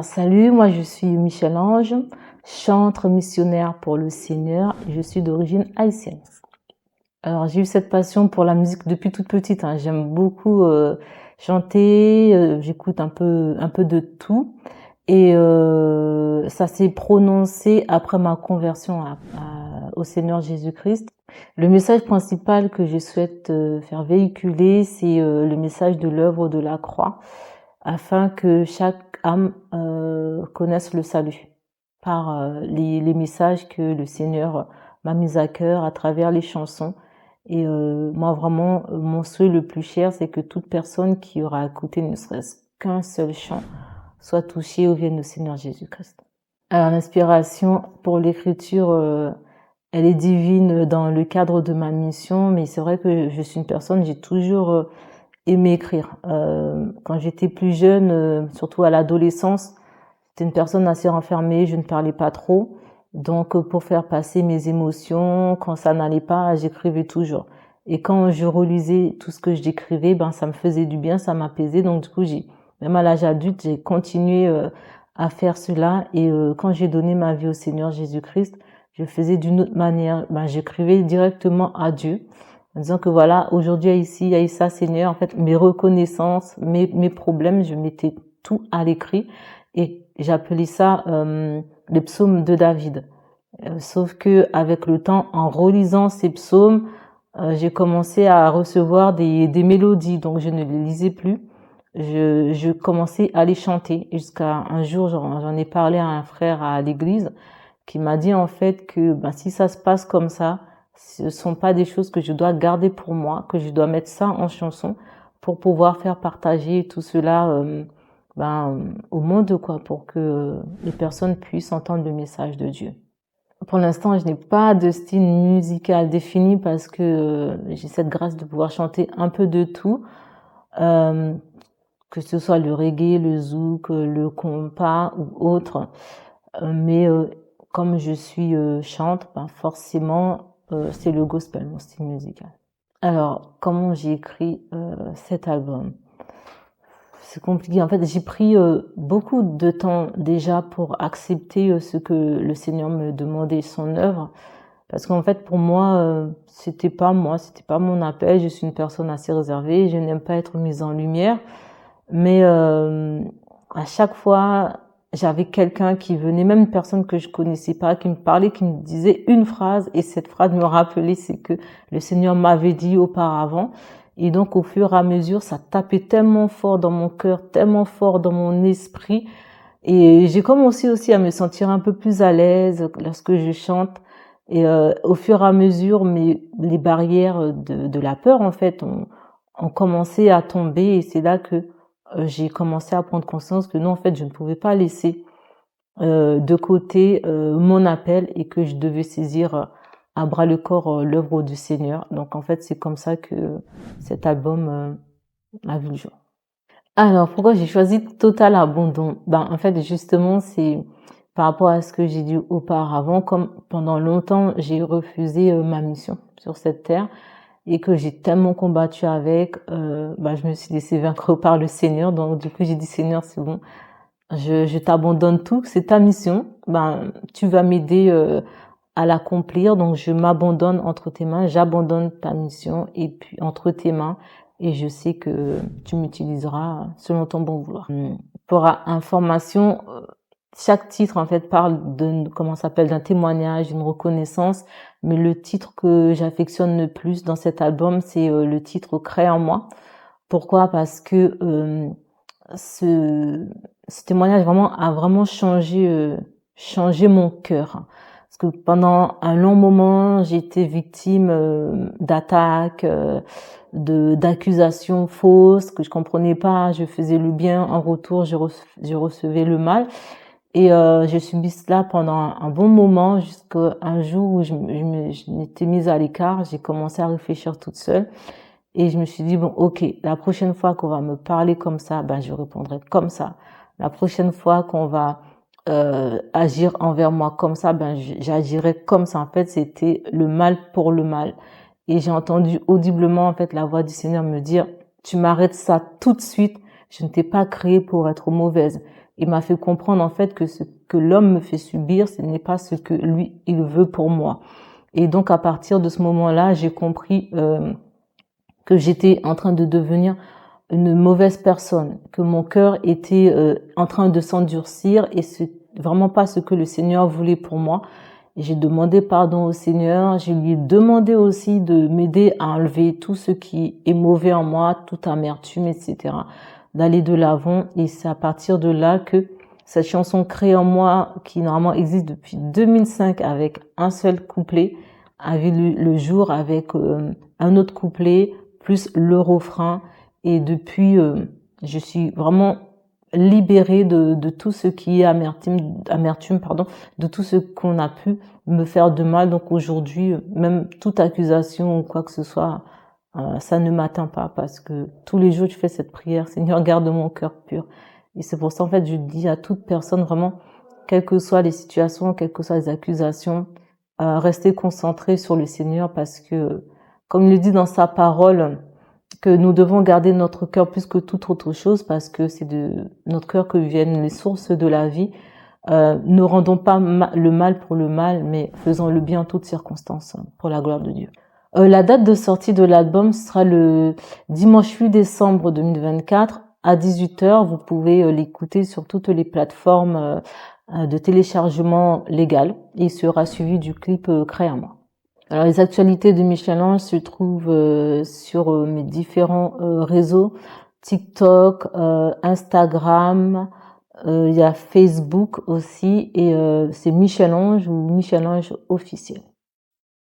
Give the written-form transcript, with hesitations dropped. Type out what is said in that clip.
Alors, salut, moi je suis Michel-Ange, chantre missionnaire pour le Seigneur et je suis d'origine haïtienne. Alors, j'ai eu cette passion pour la musique depuis toute petite, hein. J'aime beaucoup chanter, j'écoute un peu de tout et ça s'est prononcé après ma conversion au Seigneur Jésus-Christ. Le message principal que je souhaite faire véhiculer, c'est le message de l'œuvre de la croix, afin que chaque âme connaisse le salut par les messages que le Seigneur m'a mis à cœur à travers les chansons. Et moi vraiment, mon souhait le plus cher, c'est que toute personne qui aura écouté ne serait-ce qu'un seul chant soit touchée au vienne du Seigneur Jésus-Christ. Alors l'inspiration pour l'écriture, elle est divine dans le cadre de ma mission, mais c'est vrai que je suis une personne, j'ai toujours aimé écrire. Quand j'étais plus jeune, surtout à l'adolescence, j'étais une personne assez renfermée, je ne parlais pas trop. Donc pour faire passer mes émotions, quand ça n'allait pas, j'écrivais toujours. Et quand je relisais tout ce que j'écrivais, ben ça me faisait du bien, ça m'apaisait. Donc du coup, même à l'âge adulte, j'ai continué à faire cela. Et quand j'ai donné ma vie au Seigneur Jésus-Christ, je faisais d'une autre manière. Ben j'écrivais directement à Dieu, en disant que voilà, aujourd'hui ici, il y a eu ça, Seigneur. En fait, mes reconnaissances, mes problèmes, je mettais tout à l'écrit et j'appelais ça les psaumes de David. Sauf que avec le temps, en relisant ces psaumes, j'ai commencé à recevoir des mélodies, donc je ne les lisais plus. Je commençais à les chanter jusqu'à un jour, j'en ai parlé à un frère à l'église qui m'a dit en fait que ben, si ça se passe comme ça, ce sont pas des choses que je dois garder pour moi, que je dois mettre ça en chanson pour pouvoir faire partager tout cela au monde, quoi, pour que les personnes puissent entendre le message de Dieu. Pour l'instant, je n'ai pas de style musical défini parce que j'ai cette grâce de pouvoir chanter un peu de tout, euh, que ce soit le reggae, le zouk, le compas ou autre. Mais comme je suis chante, ben forcément c'est le gospel, mon style musical. Alors, comment j'ai écrit cet album? C'est compliqué. En fait, j'ai pris beaucoup de temps déjà pour accepter ce que le Seigneur me demandait, son œuvre. Parce qu'en fait, pour moi, c'était pas mon appel. Je suis une personne assez réservée. Je n'aime pas être mise en lumière. Mais à chaque fois, j'avais quelqu'un qui venait, même une personne que je connaissais pas, qui me parlait, qui me disait une phrase, et cette phrase me rappelait ce que le Seigneur m'avait dit auparavant. Et donc, au fur et à mesure, ça tapait tellement fort dans mon cœur, tellement fort dans mon esprit. Et j'ai commencé aussi à me sentir un peu plus à l'aise lorsque je chante. Et au fur et à mesure, les barrières de la peur, en fait, ont commencé à tomber. Et c'est là que j'ai commencé à prendre conscience que non, en fait, je ne pouvais pas laisser de côté mon appel et que je devais saisir à bras le corps l'œuvre du Seigneur. Donc, en fait, c'est comme ça que cet album a vu le jour. Alors, pourquoi j'ai choisi Total Abandon? Ben, en fait, justement, c'est par rapport à ce que j'ai dit auparavant, comme pendant longtemps, j'ai refusé ma mission sur cette terre et que j'ai tellement combattu avec, je me suis laissée vaincre par le Seigneur. Donc, du coup, j'ai dit, Seigneur, c'est bon, je t'abandonne tout, c'est ta mission. Ben, tu vas m'aider à l'accomplir. Donc, je m'abandonne entre tes mains, j'abandonne ta mission et puis entre tes mains. Et je sais que tu m'utiliseras selon ton bon vouloir. Pour information, chaque titre en fait parle d'un témoignage, d'une reconnaissance. Mais le titre que j'affectionne le plus dans cet album, c'est le titre Crée en moi. Pourquoi? Parce que ce témoignage a vraiment changé mon cœur. Parce que pendant un long moment, j'ai été victime d'attaques, d'accusations fausses que je comprenais pas. Je faisais le bien, en retour, je recevais le mal. Et j'ai subi cela pendant un bon moment, jusqu'à un jour où je m'étais mise à l'écart. J'ai commencé à réfléchir toute seule. Et je me suis dit, bon, ok, la prochaine fois qu'on va me parler comme ça, ben, je répondrai comme ça. La prochaine fois qu'on va agir envers moi comme ça, ben, j'agirai comme ça. En fait, c'était le mal pour le mal. Et j'ai entendu audiblement, en fait, la voix du Seigneur me dire, tu m'arrêtes ça tout de suite. Je ne t'ai pas créé pour être mauvaise. Il m'a fait comprendre en fait que ce que l'homme me fait subir, ce n'est pas ce que lui, il veut pour moi. Et donc à partir de ce moment-là, j'ai compris que j'étais en train de devenir une mauvaise personne, que mon cœur était en train de s'endurcir et c'est vraiment pas ce que le Seigneur voulait pour moi. Et j'ai demandé pardon au Seigneur, je lui ai demandé aussi de m'aider à enlever tout ce qui est mauvais en moi, toute amertume, etc., d'aller de l'avant. Et c'est à partir de là que cette chanson créée en moi, qui normalement existe depuis 2005 avec un seul couplet, a vu le jour avec un autre couplet, plus le refrain. Et depuis, je suis vraiment libérée de tout ce qui est amertume, pardon, de tout ce qu'on a pu me faire de mal. Donc aujourd'hui, même toute accusation ou quoi que ce soit, ça ne m'atteint pas parce que tous les jours, je fais cette prière, Seigneur, garde mon cœur pur. Et c'est pour ça, en fait, je dis à toute personne vraiment, quelles que soient les situations, quelles que soient les accusations, rester concentré sur le Seigneur parce que, comme il le dit dans sa parole, que nous devons garder notre cœur plus que toute autre chose parce que c'est de notre cœur que viennent les sources de la vie. Ne rendons pas le mal pour le mal, mais faisons le bien en toutes circonstances pour la gloire de Dieu. La date de sortie de l'album sera le dimanche 8 décembre 2024 à 18h. Vous pouvez l'écouter sur toutes les plateformes de téléchargement légal. Il sera suivi du clip Créa-moi. Alors les actualités de Michel-Ange se trouvent sur mes différents réseaux, TikTok, Instagram, il y a Facebook aussi et c'est Michel-Ange ou Michel-Ange officiel.